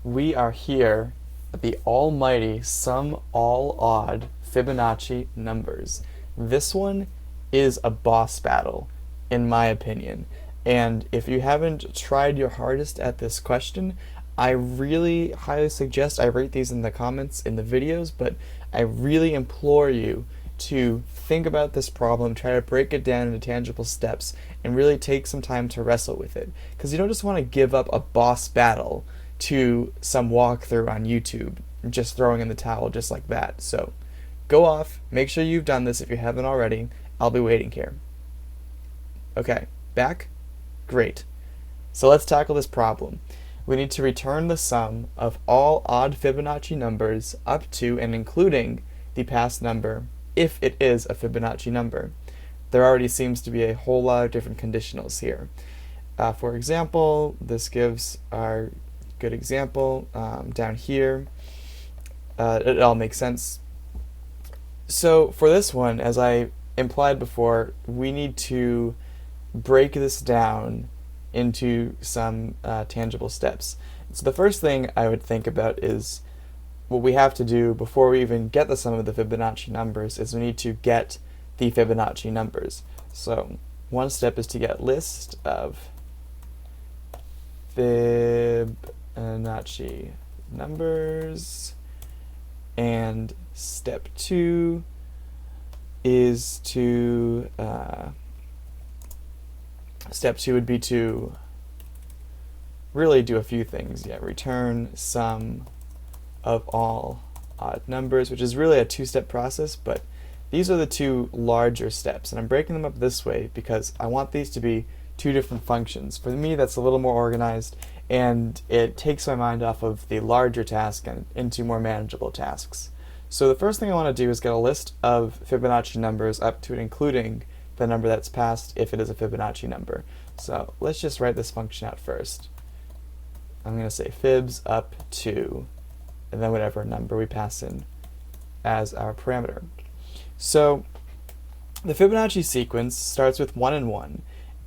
we are here at the almighty sum all odd Fibonacci numbers. This one is a boss battle, in my opinion. And if you haven't tried your hardest at this question, I really highly suggest I rate these in the comments in the videos, but I really implore you to think about this problem, try to break it down into tangible steps, and really take some time to wrestle with it. Because you don't just want to give up a boss battle to some walkthrough on YouTube, just throwing in the towel just like that. So go off, make sure you've done this if you haven't already. I'll be waiting here. Okay, back? Great. So let's tackle this problem. We need to return the sum of all odd Fibonacci numbers up to and including the past number if it is a Fibonacci number. There already seems to be a whole lot of different conditionals here. For example, this gives our good example down here. It all makes sense. So for this one, as I implied before, we need to break this down into some tangible steps. So the first thing I would think about is what we have to do before we even get the sum of the Fibonacci numbers is we need to get the Fibonacci numbers. So one step is to get list of Fibonacci numbers, and step two is to step two would be to really do a few things. Yeah, return sum of all odd numbers, which is really a two-step process, but these are the two larger steps, and I'm breaking them up this way because I want these to be two different functions. For me, that's a little more organized, and it takes my mind off of the larger task and into more manageable tasks. So the first thing I want to do is get a list of Fibonacci numbers up to and including the number that's passed if it is a Fibonacci number. So let's just write this function out first. I'm going to say fibs up to, and then whatever number we pass in as our parameter. So the Fibonacci sequence starts with 1 and 1,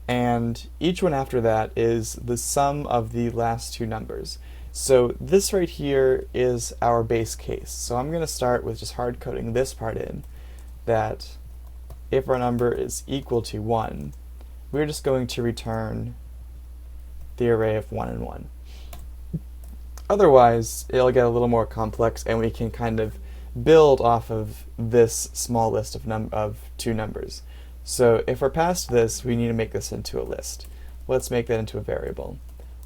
and each one after that is the sum of the last two numbers. So this right here is our base case. So I'm going to start with just hard coding this part in, that if our number is equal to 1, we're just going to return the array of 1 and 1. Otherwise, it'll get a little more complex, and we can kind of build off of this small list of two numbers. So if we're past this, we need to make this into a list. Let's make that into a variable.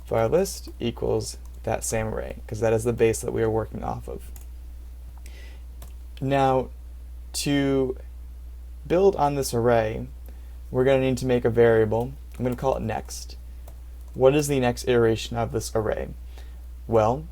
So our list equals that same array, because that is the base that we are working off of. Now, to build on this array, we're going to need to make a variable. I'm going to call it next. What is the next iteration of this array? Well,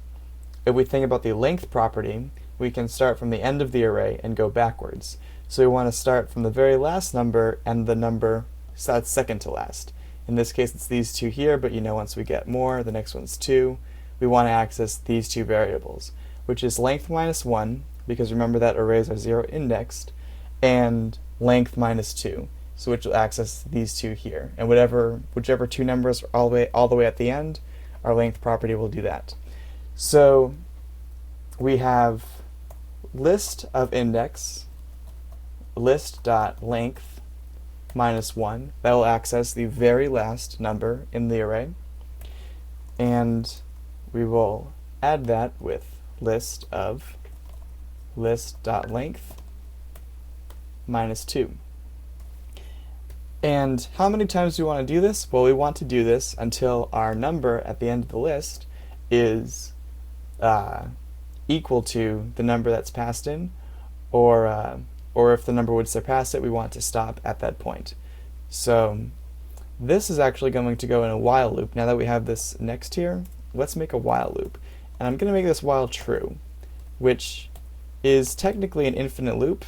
if we think about the length property, we can start from the end of the array and go backwards. So we want to start from the very last number and the number that's second to last. In this case, it's these two here, but you know once we get more, the next one's 2. We want to access these two variables, which is length minus 1, because remember that arrays are 0 indexed, and length minus 2, so which will access these two here. And whichever two numbers are all the way at the end, our length property will do that. So we have list of index, list.length minus 1. That will access the very last number in the array. And we will add that with list of list.length minus 2. And how many times do we want to do this? Well, we want to do this until our number at the end of the list is equal to the number that's passed in, or if the number would surpass it, we want to stop at that point. So this is actually going to go in a while loop. Now that we have this next here, let's make a while loop. And I'm going to make this while true, which is technically an infinite loop,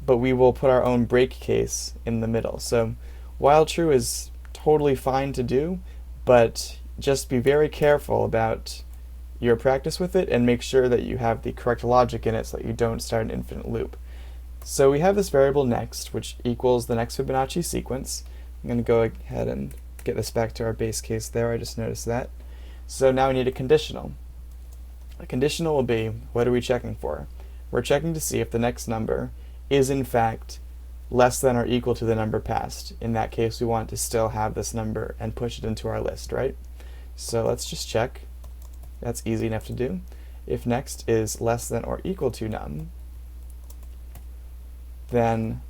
but we will put our own break case in the middle. So while true is totally fine to do, but just be very careful about your practice with it and make sure that you have the correct logic in it so that you don't start an infinite loop. So we have this variable next, which equals the next Fibonacci sequence. I'm going to go ahead and get this back to our base case there. I just noticed that. So now we need a conditional. A conditional will be, what are we checking for? We're checking to see if the next number is in fact less than or equal to the number passed. In that case, we want to still have this number and push it into our list, right? So let's just check. That's easy enough to do. If next is less than or equal to num, then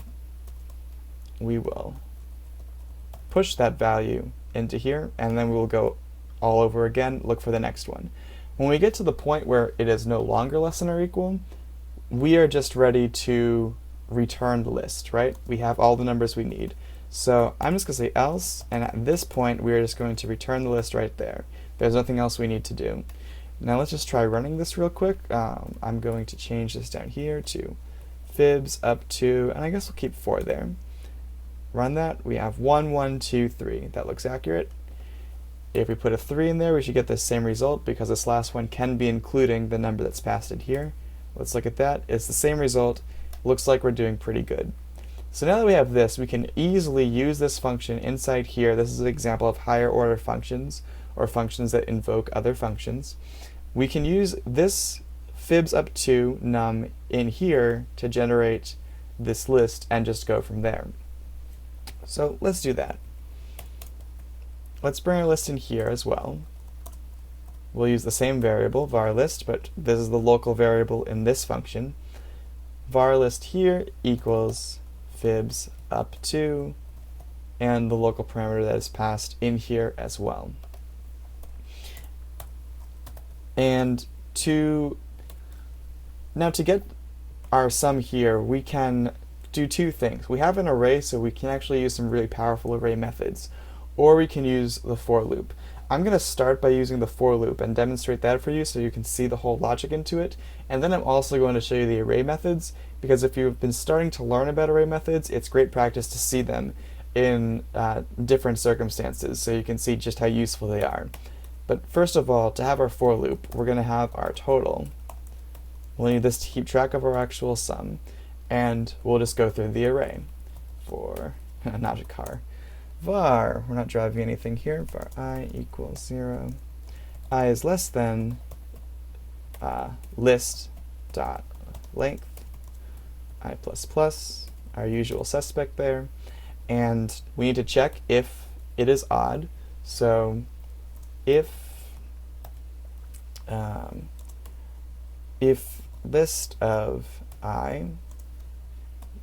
we will push that value into here, and then we will go all over again, look for the next one. When we get to the point where it is no longer less than or equal, we are just ready to return the list, right? We have all the numbers we need. So I'm just going to say else, and at this point we are just going to return the list right there. There's nothing else we need to do. Now let's just try running this real quick. I'm going to change this down here to fibs up to, and I guess we'll keep 4 there. Run that. We have 1, 1, 2, 3. That looks accurate. If we put a 3 in there, we should get the same result because this last one can be including the number that's passed in here. Let's look at that. It's the same result. Looks like we're doing pretty good. So now that we have this, we can easily use this function inside here. This is an example of higher order functions, or functions that invoke other functions. We can use this fibs up to num in here to generate this list and just go from there. So let's do that. Let's bring our list in here as well. We'll use the same variable, var list, but this is the local variable in this function. Var list here equals fibs up to, and the local parameter that is passed in here as well. And now to get our sum here, we can do 2 things. We have an array, so we can actually use some really powerful array methods, or we can use the for loop. I'm going to start by using the for loop and demonstrate that for you so you can see the whole logic into it, and then I'm also going to show you the array methods, because if you've been starting to learn about array methods, it's great practice to see them in different circumstances so you can see just how useful they are. But first of all, to have our for loop, we're going to have our total. We'll need this to keep track of our actual sum, and we'll just go through the array for, not a car, var, we're not driving anything here, var I equals 0. I is less than list dot length, I plus plus, our usual suspect there, and we need to check if it is odd. So if list of I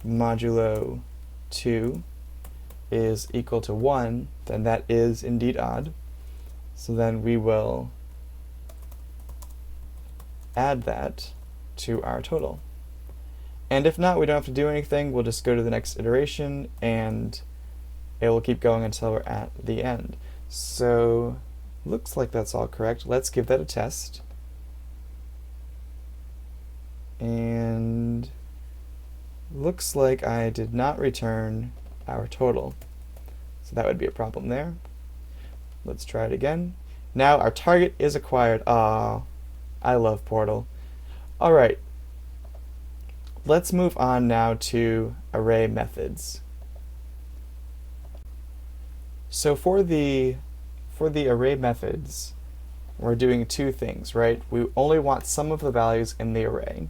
modulo 2 is equal to 1, then that is indeed odd. So then we will add that to our total. And if not, we don't have to do anything. We'll just go to the next iteration, and it will keep going until we're at the end. So looks like that's all correct. Let's give that a test. And looks like I did not return our total. So that would be a problem there. Let's try it again. Now our target is acquired. Ah, I love Portal. Alright. Let's move on now to array methods. So for the array methods, we're doing 2 things, right? We only want some of the values in the array.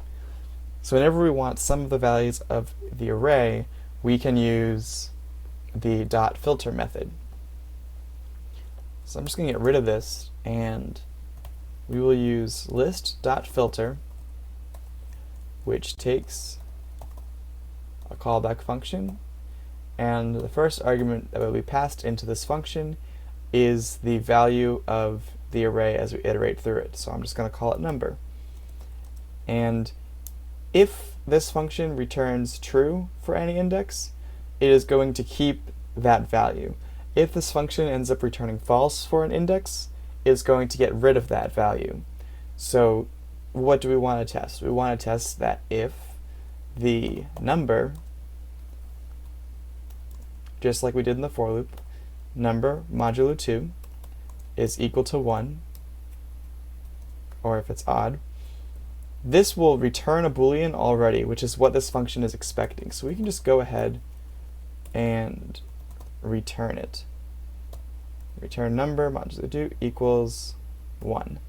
So whenever we want some of the values of the array, we can use the dot filter method. So I'm just going to get rid of this, and we will use list.filter, which takes a callback function, and the first argument that will be passed into this function is the value of the array as we iterate through it. So I'm just going to call it number. And if this function returns true for any index, it is going to keep that value. If this function ends up returning false for an index, it's going to get rid of that value. So what do we want to test? We want to test that if the number, just like we did in the for loop, number modulo 2 is equal to 1, or if it's odd, this will return a Boolean already, which is what this function is expecting. So we can just go ahead and return it. Return number modulo 2 equals 1.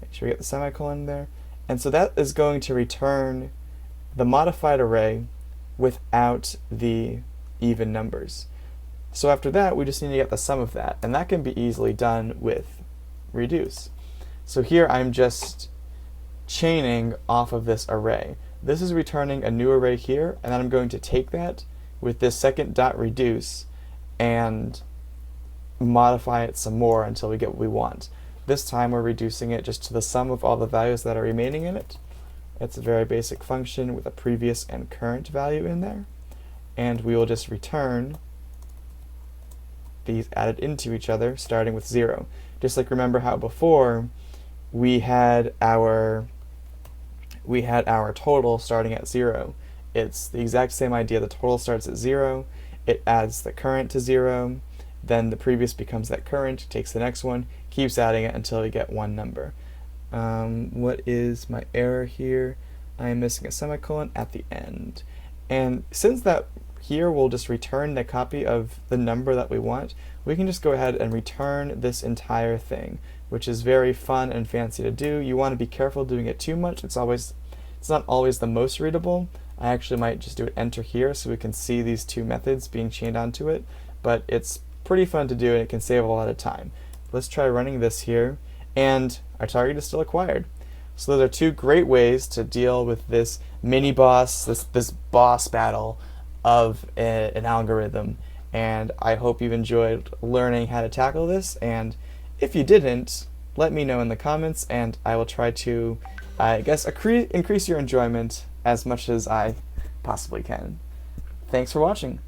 Make sure we get the semicolon there. And so that is going to return the modified array without the even numbers. So after that, we just need to get the sum of that, and that can be easily done with reduce. So here I'm just chaining off of this array. This is returning a new array here, and then I'm going to take that with this second dot reduce and modify it some more until we get what we want. This time we're reducing it just to the sum of all the values that are remaining in it. It's a very basic function with a previous and current value in there. And we will just return these added into each other, starting with 0. Just like remember how before we had our total starting at 0. It's the exact same idea. The total starts at 0, it adds the current to 0, then the previous becomes that current, takes the next one, keeps adding it until we get one number. What is my error here? I am missing a semicolon at the end. And since that here will just return the copy of the number that we want, we can just go ahead and return this entire thing, which is very fun and fancy to do. You want to be careful doing it too much. It's not always the most readable. I actually might just do an enter here so we can see these two methods being chained onto it, but it's pretty fun to do and it can save a lot of time. Let's try running this here, and our target is still acquired. So those are two great ways to deal with this mini boss, this boss battle of an algorithm. And I hope you've enjoyed learning how to tackle this, and if you didn't, let me know in the comments and I will try to, I guess, increase your enjoyment as much as I possibly can. Thanks for watching.